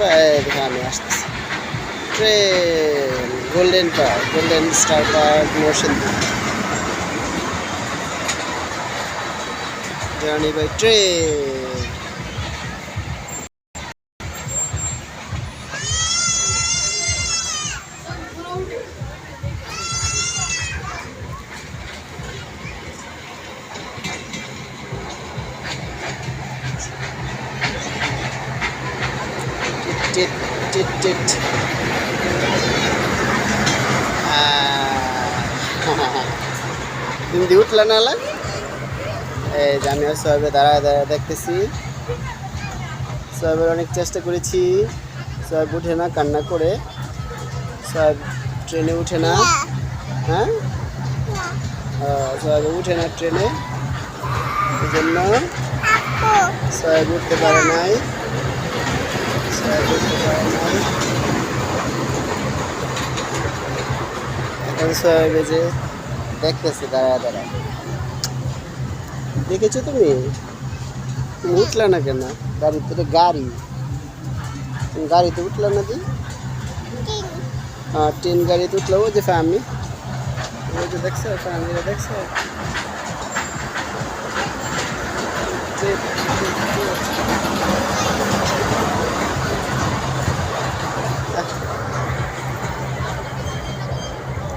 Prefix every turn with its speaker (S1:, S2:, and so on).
S1: উঠবা, দেখো আমি আসতেছি। Train golden park, golden star park Narsingdi, journey by train. টিট টিট টিট। তুমি দিয়ে উঠলে না? এই যে আমি আর সোহেবে দাঁড়ায় দাঁড়ায় দেখতেছি। সোহেবের অনেক চেষ্টা করেছি, সোহেব উঠে না, কান্না করে। সোহেব ট্রেনে উঠে না। হ্যাঁ, সোহেব উঠে না ট্রেনে, এই জন্য সোহেব উঠতে পারে নাই। সোহেব উঠতে পারে নাই। এখন সোহেব এই যে দেখতেছে দাঁড়ায় দাঁড়ায়। দেখেছো তুমি? তুমি উঠলে না কেন? গাড়িতে তো গাড়ি, তুমি গাড়িতে উঠলে না? দি হ্যাঁ, ট্রেন গাড়িতে উঠলো। ওই যে ফ্যামিলি, ওই যে দেখছো ফ্যামিলিটা, দেখছো?